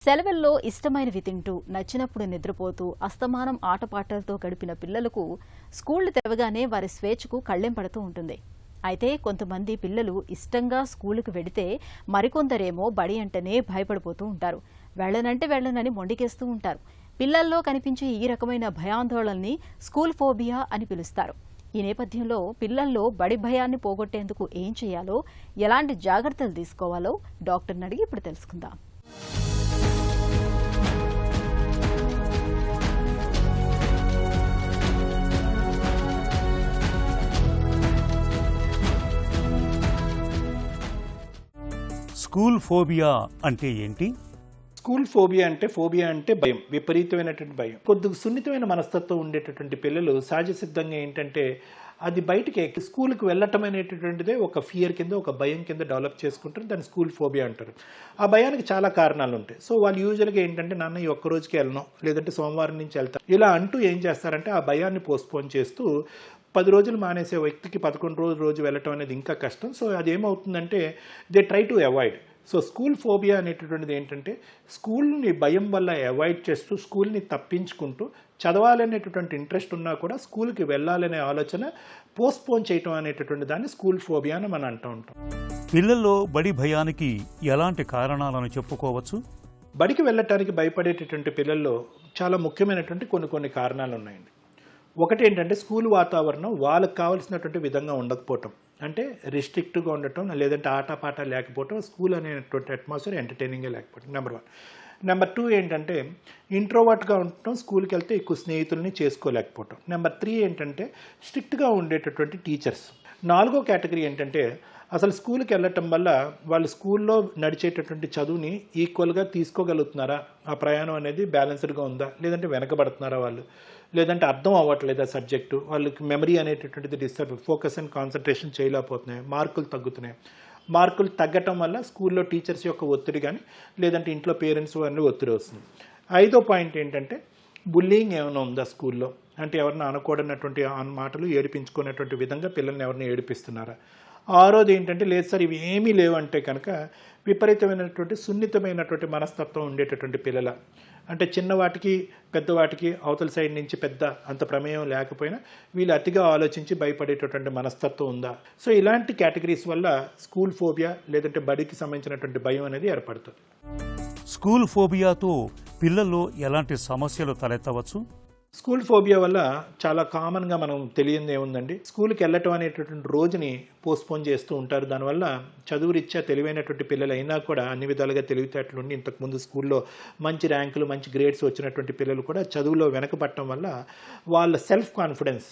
సెలవుల్లో ఇష్టమైనవి తింటూ నచ్చినప్పుడు నిద్రపోతూ అస్తమానం ఆటపాటలతో గడిపిన పిల్లలకు స్కూళ్లు తెరవగానే వారి స్వేచ్ఛకు కళ్ళెం పడుతూ ఉంటుంది. అయితే కొంతమంది పిల్లలు ఇష్టంగా స్కూలుకు వెడితే మరికొందరేమో బడి అంటేనే భయపడిపోతూ ఉంటారు. వెళ్లనని మొండికేస్తూ ఉంటారు. పిల్లల్లో కనిపించే ఈ రకమైన భయాందోళనని స్కూల్ ఫోబియా అని పిలుస్తారు. ఈ నేపథ్యంలో పిల్లల్లో బడి భయాన్ని పోగొట్టేందుకు ఏం చేయాలో, ఎలాంటి జాగ్రత్తలు తీసుకోవాలో డాక్టర్ని అడిగి ఇప్పుడు తెలుసుకుందాం. స్కూల్ ఫోబియా అంటే ఏంటి? స్కూల్ ఫోబియా అంటే భయం, విపరీతమైనటువంటి భయం. కొద్దిగా సున్నితమైన మనస్తత్వం ఉండేటటువంటి పిల్లలు సహజ సిద్ధంగా ఏంటంటే అది బయటికి స్కూల్కి వెళ్ళటం అనేటటువంటిదే ఒక ఫియర్ కింద, ఒక భయం కింద డెవలప్ చేసుకుంటారు. దాన్ని స్కూల్ ఫోబియా అంటారు. ఆ భయానికి చాలా కారణాలు ఉంటాయి. సో వాళ్ళు యూజువల్గా ఏంటంటే నాన్న ఈ ఒక్క రోజుకి వెళ్ళను, లేదంటే సోమవారం నుంచి వెళ్తాను, ఇలా అంటూ ఏం చేస్తారంటే ఆ భయాన్ని పోస్ట్పోన్ చేస్తూ 10 రోజులు మానేసే వ్యక్తికి 11 రోజు వెళ్ళటం అనేది ఇంకా కష్టం. సో అదేమవుతుందంటే they try to avoid. So school phobia అనేటటువంటిది ఏంటంటే స్కూల్ని భయం వల్ల అవాయిడ్ చేస్తూ, స్కూల్ని తప్పించుకుంటూ, చదవాలనేటటువంటి ఇంట్రెస్ట్ ఉన్నా కూడా స్కూల్కి వెళ్ళాలనే ఆలోచన పోస్ట్పోన్ చేయటం అనేటటువంటి దాన్ని స్కూల్ ఫోబియా అని మనం అంటూ ఉంటాం. పిల్లల్లో బడి భయానికి ఎలాంటి కారణాలను చెప్పుకోవచ్చు? బడికి వెళ్ళటానికి భయపడేటటువంటి పిల్లల్లో చాలా ముఖ్యమైనటువంటి కొన్ని కారణాలు ఉన్నాయండి. ఒకటి ఏంటంటే స్కూల్ వాతావరణం వాళ్ళకి కావాల్సినటువంటి విధంగా ఉండకపోవటం, అంటే రిస్ట్రిక్ట్గా ఉండటం, లేదంటే ఆటపాట లేకపోవటం, స్కూల్ అనేటువంటి అట్మాస్ఫియర్ ఎంటర్టైనింగ్గా లేకపోవటం, నెంబర్ 1. నెంబర్ 2 ఏంటంటే ఇంట్రోవర్ట్గా ఉండటం, స్కూల్కి వెళ్తే ఎక్కువ స్నేహితుల్ని చేసుకోలేకపోవటం. నెంబర్ 3 ఏంటంటే స్ట్రిక్ట్గా ఉండేటటువంటి టీచర్స్. 4వ కేటగిరీ ఏంటంటే అసలు స్కూల్కి వెళ్ళటం వల్ల వాళ్ళు స్కూల్లో నడిచేటటువంటి చదువుని ఈక్వల్గా తీసుకోగలుగుతున్నారా, ఆ ప్రయాణం అనేది బ్యాలెన్స్డ్గా ఉందా, లేదంటే వెనకబడుతున్నారా వాళ్ళు, లేదంటే అర్థం అవ్వట్లేదా సబ్జెక్టు, వాళ్ళకి మెమరీ అనేటటువంటిది డిస్టర్బ్, ఫోకస్ అండ్ కాన్సన్ట్రేషన్ చేయలేకపోతున్నాయి, మార్కులు తగ్గుతున్నాయి. మార్కులు తగ్గటం వల్ల స్కూల్లో టీచర్స్ యొక్క ఒత్తిడి కానీ, లేదంటే ఇంట్లో పేరెంట్స్ అన్నీ ఒత్తిడి వస్తుంది. 5వ పాయింట్ ఏంటంటే బుల్లింగ్ ఏమైనా ఉందా స్కూల్లో, అంటే ఎవరిని అనకూడనటువంటి మాటలు, ఏడిపించుకునేటువంటి విధంగా పిల్లల్ని ఎవరిని ఏడిపిస్తున్నారా. 6వది ఏంటంటే లేదు సార్ ఇవి ఏమీ లేవంటే కనుక విపరీతమైనటువంటి సున్నితమైనటువంటి మనస్తత్వం ఉండేటటువంటి పిల్లల, అంటే చిన్నవాటికి పెద్దవాటికి అవతల సైడ్ నుంచి పెద్ద అంత ప్రమేయం లేకపోయినా వీళ్ళు అతిగా ఆలోచించి భయపడేటటువంటి మనస్తత్వం ఉందా. సో ఇలాంటి కేటగిరీస్ వల్ల స్కూల్ ఫోబియా లేదంటే బడికి సంబంధించినటువంటి భయం అనేది ఏర్పడుతుంది. స్కూల్ ఫోబియాతో పిల్లల్లో ఎలాంటి సమస్యలు తలెత్తవచ్చు? స్కూల్ ఫోబియా వల్ల చాలా కామన్గా మనం తెలియంది ఏముందండి, స్కూల్కి వెళ్ళటం అనేటటువంటి రోజుని పోస్ట్పోన్ చేస్తూ ఉంటారు. దానివల్ల చదువు రీత్యా తెలివైనటువంటి పిల్లలు అయినా కూడా అన్ని విధాలుగా తెలివితేటలుండి ఇంతకుముందు స్కూల్లో మంచి ర్యాంకులు, మంచి గ్రేడ్స్ వచ్చినటువంటి పిల్లలు కూడా చదువులో వెనకబడటం వల్ల వాళ్ళ సెల్ఫ్ కాన్ఫిడెన్స్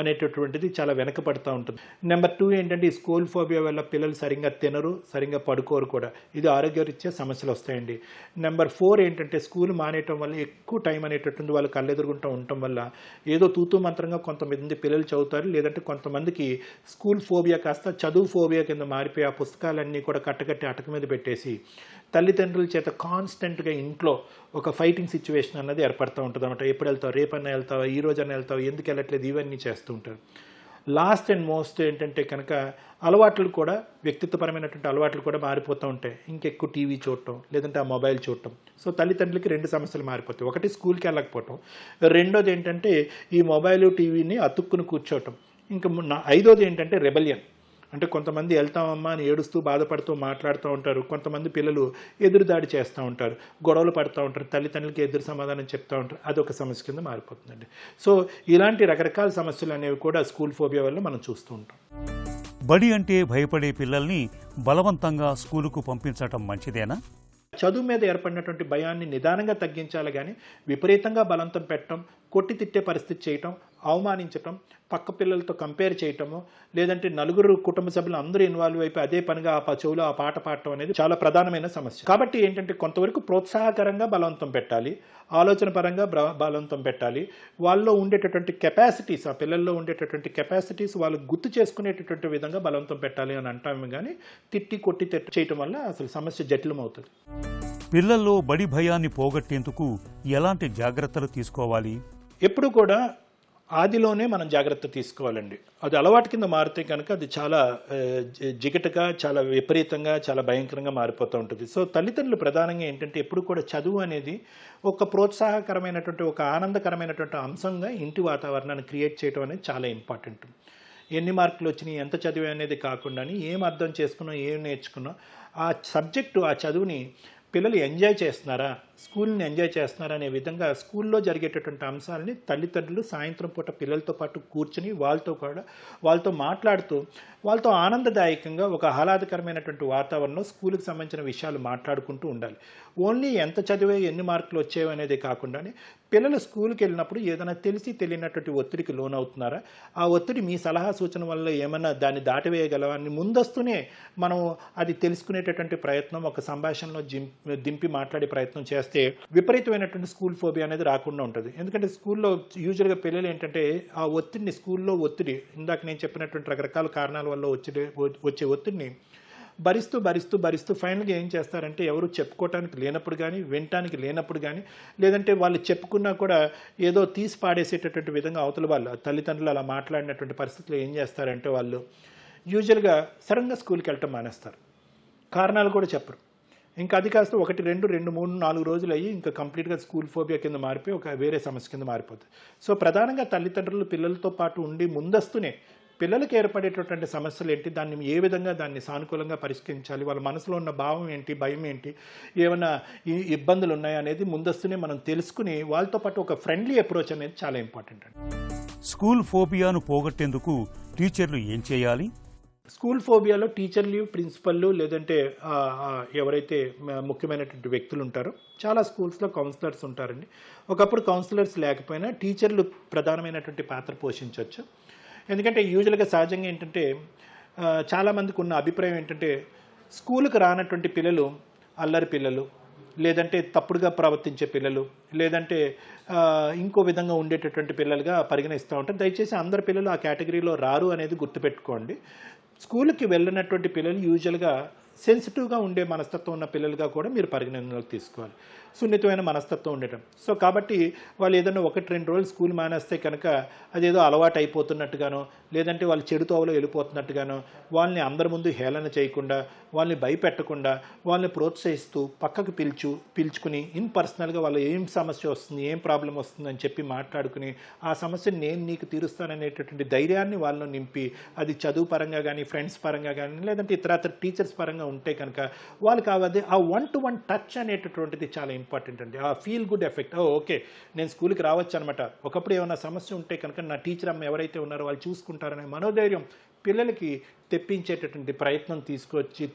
అనేటటువంటిది చాలా వెనకబడుతూ ఉంటుంది. నెంబర్ 2 ఏంటంటే ఈ స్కూల్ ఫోబియా వల్ల పిల్లలు సరిగ్గా తినరు, సరిగ్గా పడుకోరు కూడా, ఇది ఆరోగ్యరీత్యా సమస్యలు వస్తాయండి. నెంబర్ 4 ఏంటంటే స్కూల్ మానేయటం వల్ల ఎక్కువ టైం అనేటటువంటి వాళ్ళు కళ్ళెదురుగుంటూ ఉండటం వల్ల ఏదో తూతూ మంత్రంగా కొంతమంది పిల్లలు చదువుతారు, లేదంటే కొంతమందికి స్కూల్ ఫోబియా కాస్త చదువు ఫోబియా కింద మారిపోయి ఆ పుస్తకాలన్నీ కూడా కట్టకట్టి అటక మీద పెట్టేసి తల్లిదండ్రుల చేత కాన్స్టెంట్గా ఇంట్లో ఒక ఫైటింగ్ సిచ్యువేషన్ అన్నది ఏర్పడుతూ ఉంటుంది అనమాట. ఎప్పుడు వెళ్తావు, రేపన్నా వెళ్తావా, ఈ రోజన్నా వెళ్తావు, ఎందుకు వెళ్ళట్లేదు, ఇవన్నీ చేస్తూ ఉంటారు. లాస్ట్ అండ్ మోస్ట్ ఏంటంటే కనుక అలవాట్లు కూడా, వ్యక్తిత్వపరమైనటువంటి అలవాట్లు కూడా మారిపోతూ ఉంటాయి. ఇంకెక్కువ టీవీ చూడటం, లేదంటే ఆ మొబైల్ చూడటం. సో తల్లిదండ్రులకి 2 సమస్యలు మారిపోతాయి. ఒకటి స్కూల్కి వెళ్ళకపోవటం, రెండోది ఏంటంటే ఈ మొబైల్ టీవీని అతుక్కుని కూర్చోవటం. ఇంకా 5వది ఏంటంటే రెబెలియన్, అంటే కొంతమంది వెళ్తామమ్మా అని ఏడుస్తూ బాధపడుతూ మాట్లాడుతూ ఉంటారు, కొంతమంది పిల్లలు ఎదురుదాడి చేస్తూ ఉంటారు, గొడవలు పడుతూ ఉంటారు, తల్లిదండ్రులకి ఎదురు సమాధానం చెప్తూ ఉంటారు. అదొక సమస్య కింద మారిపోతుందండి. సో ఇలాంటి రకరకాల సమస్యలు అనేవి కూడా స్కూల్ ఫోబియా వల్ల మనం చూస్తూ ఉంటాం. బడి అంటే భయపడే పిల్లల్ని బలవంతంగా స్కూలుకు పంపించటం మంచిదేనా? చదువు మీద ఏర్పడినటువంటి భయాన్ని నిదానంగా తగ్గించాలి కానీ విపరీతంగా బలవంతం పెట్టడం, కొట్టి తిట్టే పరిస్థితి చేయటం, అవమానించటం, పక్క పిల్లలతో కంపేర్ చేయటము, లేదంటే నలుగురు కుటుంబ సభ్యులు అందరూ ఇన్వాల్వ్ అయిపోయి అదే పనిగా ఆ చెవులో ఆ పాట పాడటం అనేది చాలా ప్రధానమైన సమస్య. కాబట్టి ఏంటంటే కొంతవరకు ప్రోత్సాహకరంగా బలవంతం పెట్టాలి, ఆలోచన పరంగా బలవంతం పెట్టాలి. వాళ్ళలో ఉండేటటువంటి కెపాసిటీస్, ఆ పిల్లల్లో ఉండేటటువంటి కెపాసిటీస్ వాళ్ళు గుర్తు చేసుకునేటటువంటి విధంగా బలవంతం పెట్టాలి అని అంటాము. కానీ తిట్టి కొట్టి చేయటం వల్ల అసలు సమస్య జటిలమవుతుంది. పిల్లల్లో బడి భయాన్ని పోగొట్టేందుకు ఎలాంటి జాగ్రత్తలు తీసుకోవాలి? ఎప్పుడు కూడా ఆదిలోనే మనం జాగ్రత్త తీసుకోవాలండి. అది అలవాటు కింద మారితే కనుక అది చాలా జిగటగా, చాలా విపరీతంగా, చాలా భయంకరంగా మారిపోతూ ఉంటుంది. సో తల్లిదండ్రులు ప్రధానంగా ఏంటంటే ఎప్పుడు కూడా చదువు అనేది ఒక ప్రోత్సాహకరమైనటువంటి, ఒక ఆనందకరమైనటువంటి అంశంగా ఇంటి వాతావరణాన్ని క్రియేట్ చేయడం అనేది చాలా ఇంపార్టెంట్. ఎన్ని మార్కులు వచ్చినాయి, ఎంత చదివా అనేది కాకుండా ఏం అర్థం చేసుకున్నాం, ఏం నేర్చుకున్నాం, ఆ సబ్జెక్టు, ఆ చదువుని పిల్లలు ఎంజాయ్ చేస్తున్నారా, స్కూల్ని ఎంజాయ్ చేస్తున్నారా అనే విధంగా స్కూల్లో జరిగేటటువంటి అంశాలని తల్లిదండ్రులు సాయంత్రం పూట పిల్లలతో పాటు కూర్చుని వాళ్ళతో మాట్లాడుతూ వాళ్ళతో ఆనందదాయకంగా ఒక ఆహ్లాదకరమైనటువంటి వాతావరణంలో స్కూల్కి సంబంధించిన విషయాలు మాట్లాడుకుంటూ ఉండాలి. ఓన్లీ ఎంత చదివే, ఎన్ని మార్కులు వచ్చేవి అనేది కాకుండా పిల్లలు స్కూల్కి వెళ్ళినప్పుడు ఏదైనా తెలిసి తెలియనటువంటి ఒత్తిడికి లోనవుతున్నారా, ఆ ఒత్తిడి మీ సలహా సూచన వల్ల ఏమైనా దాన్ని దాటివేయగలవా అని ముందస్తునే మనం అది తెలుసుకునేటటువంటి ప్రయత్నం, ఒక సంభాషణలో దింపి మాట్లాడే ప్రయత్నం చేస్తే విపరీతమైనటువంటి స్కూల్ ఫోబియా అనేది రాకుండా ఉంటుంది. ఎందుకంటే స్కూల్లో యూజువల్గా పిల్లలు ఏంటంటే ఆ ఒత్తిడిని, స్కూల్లో ఒత్తిడి, ఇందాక నేను చెప్పినటువంటి రకరకాల కారణాల వల్ల వచ్చే ఒత్తిడిని భరిస్తూ ఫైనల్గా ఏం చేస్తారంటే ఎవరు చెప్పుకోవటానికి లేనప్పుడు కానీ, వినటానికి లేనప్పుడు కానీ, లేదంటే వాళ్ళు చెప్పుకున్నా కూడా ఏదో తీసి పాడేసేటటువంటి విధంగా అవతల వాళ్ళు తల్లిదండ్రులు అలా మాట్లాడినటువంటి పరిస్థితుల్లో ఏం చేస్తారంటే వాళ్ళు యూజువల్గా సడన్గా స్కూల్కి వెళ్ళటం మానేస్తారు. కారణాలు కూడా చెప్పరు. ఇంకా అది కాస్త 1, 2, 3, 4 రోజులు అయ్యి ఇంకా కంప్లీట్గా స్కూల్ ఫోబియా కింద మారిపోయి ఒక వేరే సమస్య కింద మారిపోతుంది. సో ప్రధానంగా తల్లిదండ్రులు పిల్లలతో పాటు ఉండి ముందస్తునే పిల్లలకి ఏర్పడేటటువంటి సమస్యలు ఏంటి, ఏ విధంగా దాన్ని సానుకూలంగా పరిష్కరించాలి, వాళ్ళ మనసులో ఉన్న భావం ఏంటి, భయం ఏంటి, ఏమైనా ఇబ్బందులు ఉన్నాయా అనేది ముందస్తునే మనం తెలుసుకుని వాళ్ళతో పాటు ఒక ఫ్రెండ్లీ అప్రోచ్ అనేది చాలా ఇంపార్టెంట్ అండి. స్కూల్ ఫోబియాను పోగొట్టేందుకు టీచర్లు ఏం చేయాలి? స్కూల్ ఫోబియాలో టీచర్లు, ప్రిన్సిపల్లు, లేదంటే ఎవరైతే ముఖ్యమైనటువంటి వ్యక్తులు ఉంటారో చాలా స్కూల్స్లో కౌన్సిలర్స్ ఉంటారండి. ఒకప్పుడు కౌన్సిలర్స్ లేకపోయినా టీచర్లు ప్రధానమైనటువంటి పాత్ర పోషించవచ్చు. ఎందుకంటే యూజువల్గా సహజంగా ఏంటంటే చాలామందికి ఉన్న అభిప్రాయం ఏంటంటే స్కూల్కి రానటువంటి పిల్లలు అల్లరి పిల్లలు, లేదంటే తప్పుడుగా ప్రవర్తించే పిల్లలు, లేదంటే ఇంకో విధంగా ఉండేటటువంటి పిల్లలుగా పరిగణిస్తూ ఉంటారు. దయచేసి అందరు పిల్లలు ఆ కేటగిరీలో రారు అనేది గుర్తుపెట్టుకోండి. స్కూల్కి వెళ్ళినటువంటి పిల్లలు యూజువల్గా సెన్సిటివ్గా ఉండే మనస్తత్వం ఉన్న పిల్లలుగా కూడా మీరు పరిగణనలోకి తీసుకోవాలి. సున్నితమైన మనస్తత్వం ఉండటం. సో కాబట్టి వాళ్ళు ఏదైనా 1-2 రోజులు స్కూల్ మానేస్తే కనుక అదేదో అలవాటు అయిపోతున్నట్టుగానో, లేదంటే వాళ్ళు చెడు తోవలో వెళ్ళిపోతున్నట్టుగానో, వాళ్ళని అందరి ముందు హేళన చేయకుండా, వాళ్ళని భయపెట్టకుండా, వాళ్ళని ప్రోత్సహిస్తూ పక్కకు పిలుచుకుని పర్సనల్గా వాళ్ళు ఏం సమస్య వస్తుంది, ఏం ప్రాబ్లం వస్తుంది అని చెప్పి మాట్లాడుకుని ఆ సమస్యను నేను నీకు తీరుస్తాననేటటువంటి ధైర్యాన్ని వాళ్ళను నింపి, అది చదువు పరంగా కానీ, ఫ్రెండ్స్ పరంగా కానీ, లేదంటే ఇతర టీచర్స్ పరంగా ఉంటే కనుక వాళ్ళకి కావాలి ఆ 1-to-1 టచ్ అనేటటువంటిది చాలా ఇంపార్టెంట్ అండి. ఆ ఫీల్ గుడ్ ఎఫెక్ట్, ఓకే నేను స్కూల్కి రావచ్చు అనమాట, ఒకప్పుడు ఏమైనా సమస్య ఉంటే కనుక నా టీచర్ అమ్మ ఎవరైతే ఉన్నారో వాళ్ళు చూసుకుంటారనే మనోధైర్యం పిల్లలకి తెప్పించేటటువంటి ప్రయత్నం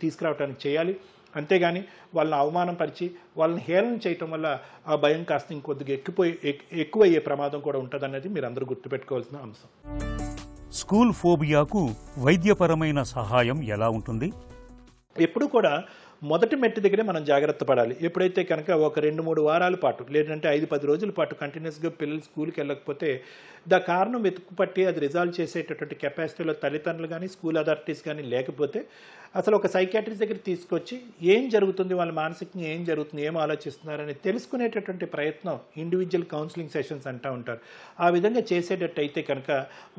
తీసుకురావడానికి చేయాలి. అంతేగాని వాళ్ళని అవమానం పరిచి వాళ్ళని హేళన చేయటం వల్ల ఆ భయం కాస్త ఇంకొద్దిగా ఎక్కువయ్యే ప్రమాదం కూడా ఉంటుందన్నది మీరు అందరూ గుర్తుపెట్టుకోవాల్సిన అంశం. స్కూల్ ఫోబియాకు వైద్యపరమైన సహాయం ఎలా ఉంటుంది? ఎప్పుడు కూడా మొదటి మెట్టు దగ్గరే మనం జాగ్రత్త పడాలి. ఎప్పుడైతే కనుక ఒక 2-3 వారాల పాటు, లేదంటే 5-10 రోజుల పాటు కంటిన్యూస్గా పిల్లలు స్కూల్కి వెళ్ళకపోతే కారణం వెతుకుపట్టి అది రిజాల్వ్ చేసేటటువంటి కెపాసిటీలో తల్లిదండ్రులు కానీ, స్కూల్ అథారిటీస్ కానీ లేకపోతే అసలు ఒక సైకియాట్రిస్ట్ దగ్గర తీసుకొచ్చి ఏం జరుగుతుంది, వాళ్ళ మానసికంగా ఏం జరుగుతుంది, ఏం ఆలోచిస్తున్నారని తెలుసుకునేటటువంటి ప్రయత్నం ఇండివిజువల్ కౌన్సిలింగ్ సెషన్స్ అంటూ ఉంటారు. ఆ విధంగా చేసేటట్టయితే కనుక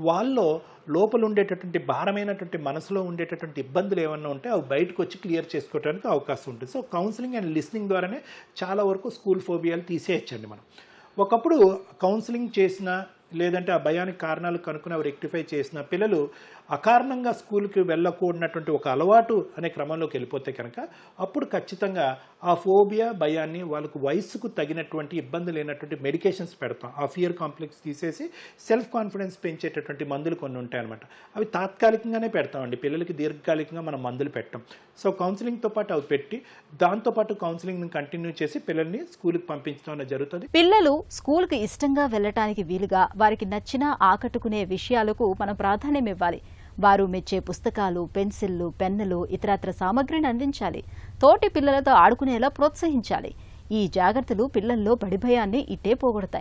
వాళ్ళలో లోపల ఉండేటటువంటి భారమైనటువంటి మనసులో ఉండేటటువంటి ఇబ్బందులు ఏమన్నా ఉంటే అవి బయటకు వచ్చి క్లియర్ చేసుకోవడానికి అవకాశం ఉంటుంది. సో కౌన్సిలింగ్ అండ్ లిస్నింగ్ ద్వారానే చాలా వరకు స్కూల్ ఫోబియాలు తీసేయచ్చండి మనం. ఒకప్పుడు కౌన్సిలింగ్ చేసిన, లేదంటే ఆ భయానికి కారణాలు కనుక్కుని అవి రెక్టిఫై చేసిన పిల్లలు అకారణంగా స్కూల్కి వెళ్ళకూడనటువంటి ఒక అలవాటు అనే క్రమంలోకి వెళ్ళిపోతే కనుక అప్పుడు ఖచ్చితంగా ఆ ఫోబియా, భయాన్ని వాళ్ళకు వయసుకు తగినటువంటి ఇబ్బంది లేనటువంటి మెడికేషన్స్ పెడతాం. ఆ ఫియర్ కాంప్లెక్స్ తీసేసి సెల్ఫ్ కాన్ఫిడెన్స్ పెంచేటటువంటి మందులు కొన్ని ఉంటాయన్నమాట. అవి తాత్కాలికంగానే పెడతామండి, పిల్లలకి దీర్ఘకాలికంగా మనం మందులు పెట్టాం. సో కౌన్సిలింగ్తో పాటు అవి పెట్టి దాంతోపాటు కౌన్సిలింగ్ని కంటిన్యూ చేసి పిల్లల్ని స్కూల్కి పంపించడం అనేది జరుగుతుంది. పిల్లలు స్కూల్కి ఇష్టంగా వెళ్ళటానికి వీలుగా వారికి నచ్చిన, ఆకట్టుకునే విషయాలకు మనం ప్రాధాన్యం ఇవ్వాలి. వారు మెచ్చే పుస్తకాలు, పెన్సిళ్లు, పెన్నులు, ఇతరత్ర సామగ్రిని అందించాలి. తోటి పిల్లలతో ఆడుకునేలా ప్రోత్సహించాలి. ఈ జాగ్రత్తలు పిల్లల్లో బడి భయాన్ని ఇట్టే పోగొడతాయి.